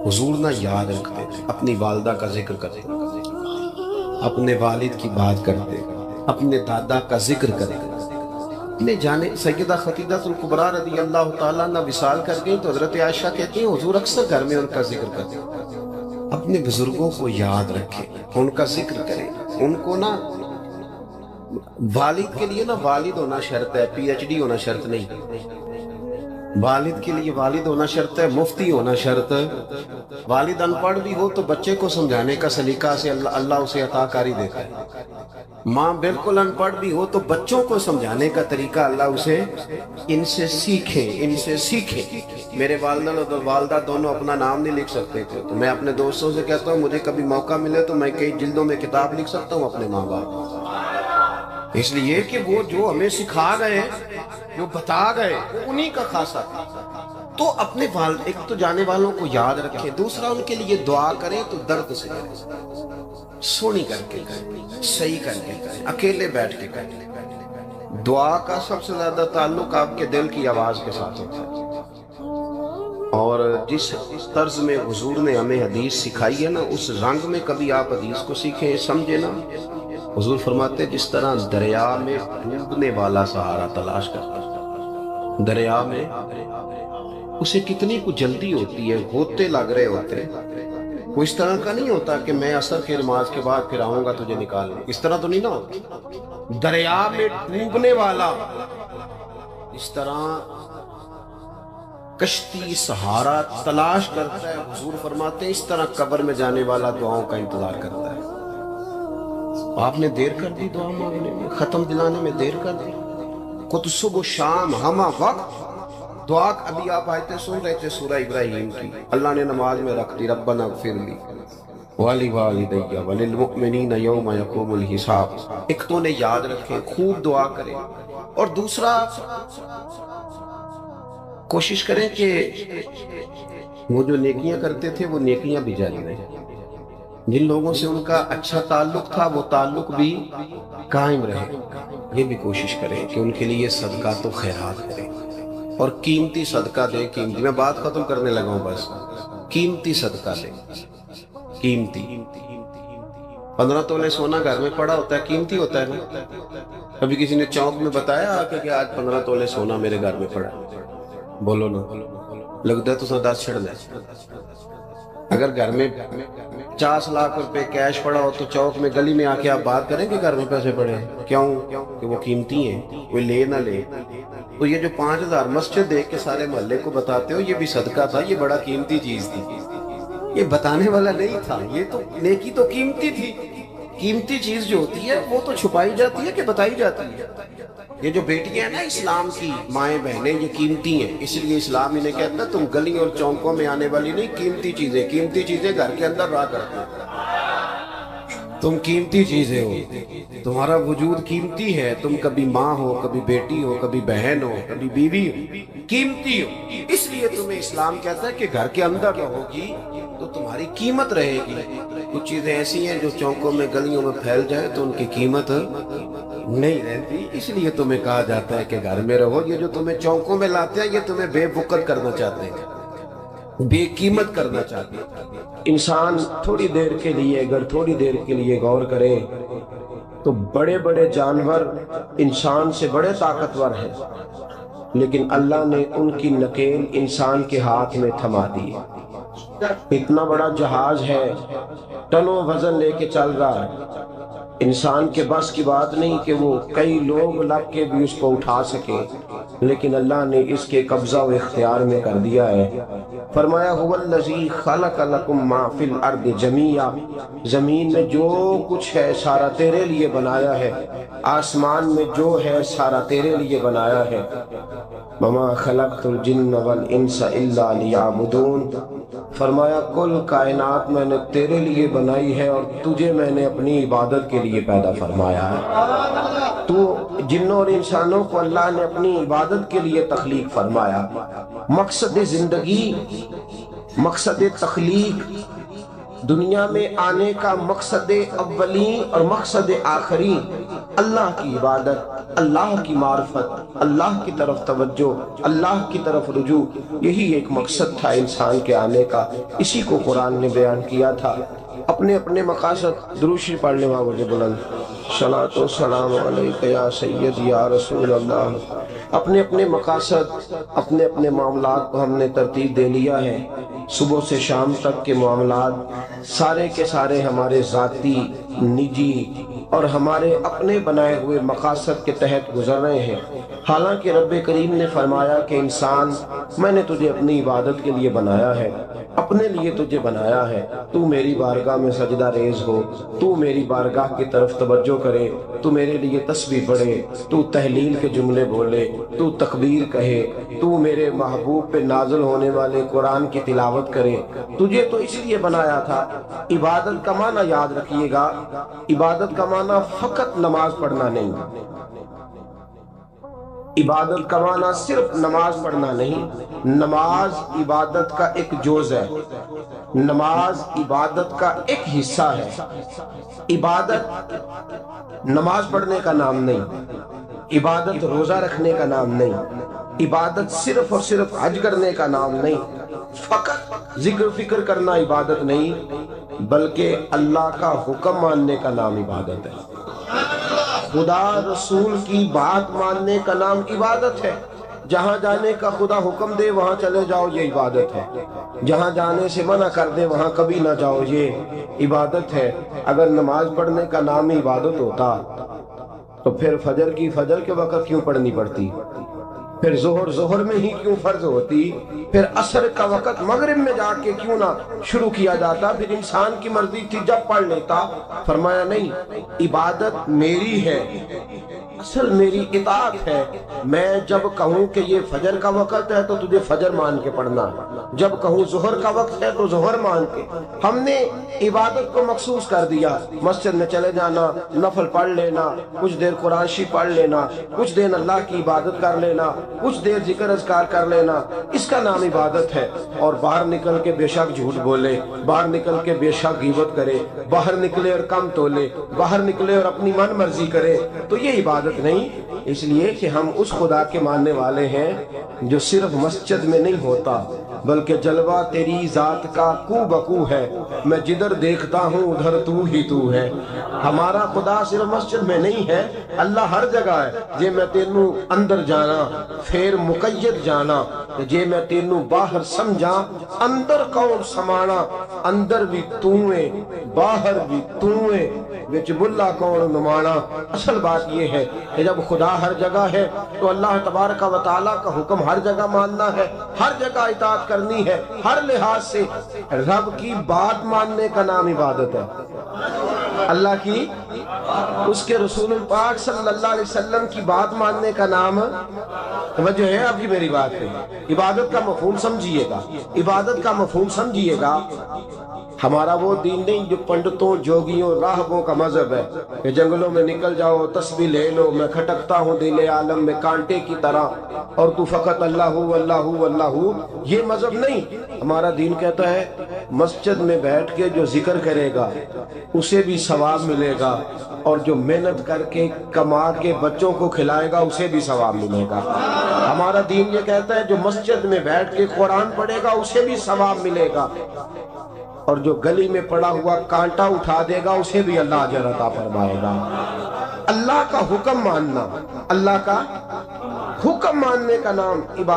حضور نہ یاد رکھتے تھے، اپنی والدہ کا ذکر کرتے، اپنے والد کی بات کرتے، اپنے دادا کا ذکر کرتے. اپنے جانے سیدہ خدیجہ الکبریٰ رضی اللہ تعالیٰ عنہ وصال کر گئی تو حضرت عائشہ کہتی ہیں حضور اکثر گھر میں ان کا ذکر کرتے. اپنے بزرگوں کو یاد رکھیں، ان کا ذکر کریں. ان کو نا والد کے لیے نا والد ہونا شرط ہے، پی ایچ ڈی ہونا شرط نہیں. والد کے لیے والد ہونا شرط ہے، مفتی ہونا شرط ہے. والد ان پڑھ بھی ہو تو بچے کو سمجھانے کا سلیقہ سے اللہ اسے عطا کاری دیتا ہے. ماں بالکل ان پڑھ بھی ہو تو بچوں کو سمجھانے کا طریقہ اللہ اسے ان سے سیکھیں. میرے والدہ اور والدہ دونوں اپنا نام نہیں لکھ سکتے تھے تو میں اپنے دوستوں سے کہتا ہوں مجھے کبھی موقع ملے تو میں کئی جلدوں میں کتاب لکھ سکتا ہوں اپنے ماں باپ، اس لیے کہ وہ جو ہمیں سکھا گئے، جو بتا گئے، وہ انہی کا خاصہ تھا. تو اپنے والد ایک تو جانے والوں کو یاد رکھیں، دوسرا ان کے لیے دعا کریں تو درد سے کریں، سونی کر کے کریں، صحیح کر کے کریں، اکیلے بیٹھ کے کریں. دعا کا سب سے زیادہ تعلق آپ کے دل کی آواز کے ساتھ ہوتا ہے. اور جس طرز میں حضور نے ہمیں حدیث سکھائی ہے نا، اس رنگ میں کبھی آپ حدیث کو سیکھیں، سمجھے نا. حضور فرماتے جس طرح دریا میں ڈوبنے والا سہارا تلاش کرتا ہے، دریا میں اسے کتنی کو جلدی ہوتی ہے، ہوتے لگ رہے ہوتے، وہ اس طرح کا نہیں ہوتا کہ میں عصر کی نماز کے بعد پھر آؤں گا تجھے نکالنے، اس طرح تو نہیں نہ ہوتا. دریا میں ڈوبنے والا اس طرح کشتی سہارا تلاش کرتا ہے. حضور فرماتے ہیں اس طرح قبر میں جانے والا دعاؤں کا انتظار کرتا ہے. آپ نے دیر کر دی دعا مانگنے میں، ختم دلانے میں دیر کر دی. خود صبح و شام ہمہ وقت دعا. ابھی آپ آیتیں سن رہے تھے سورہ ابراہیم کی، اللہ نے نماز میں رکھ دی ربنا اغفر لی وَلِوَالِدَيَّ وَلِلْمُؤْمِنِينَ يَوْمَ يَقُومُ الْحِسَابُ. ایک تو انہیں یاد رکھیں، خوب دعا کریں، اور دوسرا کوشش کریں کہ وہ جو نیکیاں کرتے تھے وہ نیکیاں بھی جاری رہیں. جن لوگوں سے ان کا اچھا تعلق تھا وہ تعلق بھی قائم رہے. یہ بھی کوشش کریں کہ ان کے لیے صدقات و خیرات کریں، اور قیمتی صدقہ دیں. قیمتی، میں بات ختم کرنے لگا ہوں، بس قیمتی صدقہ دیں. قیمتی 15 تولے سونا گھر میں پڑا ہوتا ہے، قیمتی ہوتا ہے نا. کبھی کسی نے چوک میں بتایا کہ آج 15 تولے سونا میرے گھر میں پڑا، بولو نا، لگتا ہے تو 10 چھڑ دے. اگر گھر میں 50 لاکھ روپے کیش پڑا ہو تو چوک میں گلی میں آ کے آپ بات کریں کہ گھر میں پیسے پڑے ہیں. کیوں؟ کہ وہ قیمتی ہیں، کوئی لے نہ لے. تو یہ جو 5000 مسجد دیکھ کے سارے محلے کو بتاتے ہو یہ بھی صدقہ تھا، یہ بڑا قیمتی چیز تھی. یہ بتانے والا نہیں تھا، یہ تو نیکی تو قیمتی تھی. قیمتی چیز جو ہوتی ہے وہ تو چھپائی جاتی ہے کہ بتائی جاتی ہے. یہ جو بیٹیاں ہیں نا اسلام کی مائیں بہنیں، یہ قیمتی ہیں، اس لیے اسلام انہیں کہتا ہے تم گلیوں اور چوکوں میں آنے والی نہیں، قیمتی چیزیں گھر کے اندر رہا کرتے ہو. تم قیمتی چیزیں ہو، تمہارا وجود قیمتی ہے. تم کبھی ماں ہو، کبھی بیٹی ہو، کبھی بہن ہو، کبھی بیوی ہو، قیمتی ہو. اس لیے تمہیں اسلام کہتا ہے کہ گھر کے اندر رہو گی تو تمہاری قیمت رہے گی. کچھ چیزیں ایسی ہیں جو چوکوں میں گلیوں میں پھیل جائے تو ان کی قیمت نہیں رہتی. اس لیے تمہیں کہا جاتا ہے کہ گھر میں رہو. یہ جو تمہیں چوکوں میں لاتے ہیں یہ تمہیں بے وقت کرنا چاہتے ہیں، بے قیمت کرنا چاہتے ہیں. انسان تھوڑی دیر کے لیے، اگر تھوڑی دیر کے لیے غور کرے تو بڑے بڑے جانور انسان سے بڑے طاقتور ہیں، لیکن اللہ نے ان کی نکیل انسان کے ہاتھ میں تھما دی. اتنا بڑا جہاز ہے، ٹنوں وزن لے کے چل رہا ہے، انسان کے بس کی بات نہیں کہ وہ کئی لوگ لگ کے بھی اس کو اٹھا سکے، لیکن اللہ نے اس کے قبضہ و اختیار میں کر دیا ہے. فرمایا هو الذی خلق لکم ما فی الارض جمیعا، زمین میں جو کچھ ہے سارا تیرے لیے بنایا ہے، آسمان میں جو ہے سارا تیرے لیے بنایا ہے. وما خلقت الجن والانس الا لیعبدون، فرمایا کل کائنات میں نے تیرے لیے بنائی ہے اور تجھے میں نے اپنی عبادت کے لیے پیدا فرمایا ہے. تو جنوں اور انسانوں کو اللہ نے اپنی عبادت کے لیے تخلیق فرمایا. مقصد زندگی، مقصد تخلیق، دنیا میں آنے کا مقصد اولی اور مقصد آخری اللہ کی عبادت، اللہ کی معرفت، اللہ کی طرف توجہ، اللہ کی طرف رجوع، یہی ایک مقصد تھا انسان کے آنے کا۔ اسی کو قرآن نے بیان کیا تھا۔ اپنے اپنے مقاصد، درود شریف پڑھنے والے بلند، صلاۃ و سلام علیک یا سید یا رسول اللہ۔ اپنے اپنے مقاصد، اپنے اپنے معاملات کو ہم نے ترتیب دے لیا ہے۔ صبح سے شام تک کے معاملات سارے کے سارے ہمارے ذاتی، نجی اور ہمارے اپنے بنائے ہوئے مقاصد کے تحت گزر رہے ہیں۔ حالانکہ رب کریم نے فرمایا کہ انسان، میں نے تجھے اپنی عبادت کے لیے بنایا ہے، اپنے لیے تجھے بنایا ہے، تو میری بارگاہ میں سجدہ ریز ہو، تو میری بارگاہ کی طرف توجہ کرے، تو میرے لیے تسبیح پڑھے، تو تہلیل کے جملے بولے، تو تکبیر کہے، تو میرے محبوب پہ نازل ہونے والے قرآن کی تلاوت کرے۔ تجھے تو اس لیے بنایا تھا۔ عبادت کا معنی یاد رکھیے گا، عبادت کا معنی فقط نماز پڑھنا نہیں، عبادت کا معنی صرف نماز پڑھنا نہیں، نماز عبادت کا ایک جز ہے، نماز عبادت کا ایک حصہ ہے۔ عبادت نماز پڑھنے کا نام نہیں، عبادت روزہ رکھنے کا نام نہیں، عبادت صرف اور صرف حج کرنے کا نام نہیں، فقط ذکر فکر کرنا عبادت نہیں، بلکہ اللہ کا حکم ماننے کا نام عبادت ہے۔ خدا رسول کی بات ماننے کا نام عبادت ہے۔ جہاں جانے کا خدا حکم دے وہاں چلے جاؤ، یہ عبادت ہے۔ جہاں جانے سے منع کر دے وہاں کبھی نہ جاؤ، یہ عبادت ہے۔ اگر نماز پڑھنے کا نام ہی عبادت ہوتا تو پھر فجر کے وقت کیوں پڑھنی پڑتی؟ پھر ظہر میں ہی کیوں فرض ہوتی؟ پھر عصر کا وقت مغرب میں جا کے کیوں نہ شروع کیا جاتا؟ پھر انسان کی مرضی تھی جب پڑھ لیتا۔ فرمایا نہیں، عبادت میری ہے، اصل میری اطاعت ہے۔ میں جب کہوں کہ یہ فجر کا وقت ہے تو تجھے فجر مان کے پڑھنا، جب کہوں ظہر کا وقت ہے تو ظہر مان کے۔ ہم نے عبادت کو مخصوص کر دیا، مسجد میں چلے جانا، نفل پڑھ لینا، کچھ دیر قرآن شریف پڑھ لینا، کچھ دیر اللہ کی عبادت کر لینا، کچھ دیر ذکر اذکار کر لینا، اس کا نام عبادت ہے۔ اور باہر نکل کے بے شک جھوٹ بولے، باہر نکل کے بے شک غیبت کرے، باہر نکلے اور کم تولے، باہر نکلے اور اپنی من مرضی کرے، تو یہ عبادت نہیں۔ اس لیے کہ ہم اس خدا کے ماننے والے ہیں جو صرف مسجد میں نہیں ہوتا، بلکہ جلوہ تیری ذات کا کو بکو ہے، میں جدھر دیکھتا ہوں ادھر تو ہی تو ہے۔ ہمارا خدا صرف مسجد میں نہیں ہے، اللہ ہر جگہ ہے۔ جے میں تینوں اندر جانا پھر مقید جانا، جے میں تینوں باہر سمجھا اندر کون سمانا، اندر بھی تو ہے باہر بھی تو ہے، وچ بلا کون نمانا۔ اصل بات یہ ہے کہ جب خدا ہر جگہ ہے تو اللہ تبارک و تعالیٰ کا حکم ہر جگہ ماننا ہے، ہر جگہ اطاعت کرنی ہے، ہر لحاظ سے۔ رب کی بات ماننے کا نام عبادت ہے، اللہ کی، اس کے رسول پاک صلی اللہ علیہ وسلم کی بات ماننے کا نام، توجہ ہے آپ کی میری بات پہ؟ عبادت کا مفہوم سمجھیے گا، عبادت کا مفہوم سمجھیے گا۔ ہمارا وہ دین نہیں جو پنڈتوں، جوگیوں، راہبوں کا مذہب ہے کہ جنگلوں میں نکل جاؤ، تسبیح لے لو، میں کھٹکتا ہوں دل عالم میں کانٹے کی طرح اور تو فقط اللہ اللہ اللہ۔ یہ مذہب نہیں۔ ہمارا دین کہتا ہے مسجد میں بیٹھ کے جو ذکر کرے گا اسے بھی ثواب ملے گا، اور جو محنت کر کے کما کے بچوں کو کھلائے گا اسے بھی ثواب ملے گا۔ ہمارا دین یہ کہتا ہے جو مسجد میں بیٹھ کے قرآن پڑھے گا اسے بھی ثواب ملے گا، اور جو گلی میں پڑا ہوا کانٹا اٹھا دے گا اسے بھی اللہ اجر عطا فرمائے گا۔ اللہ کا حکم ماننا، اللہ کا حکم ماننے کا نام عبادت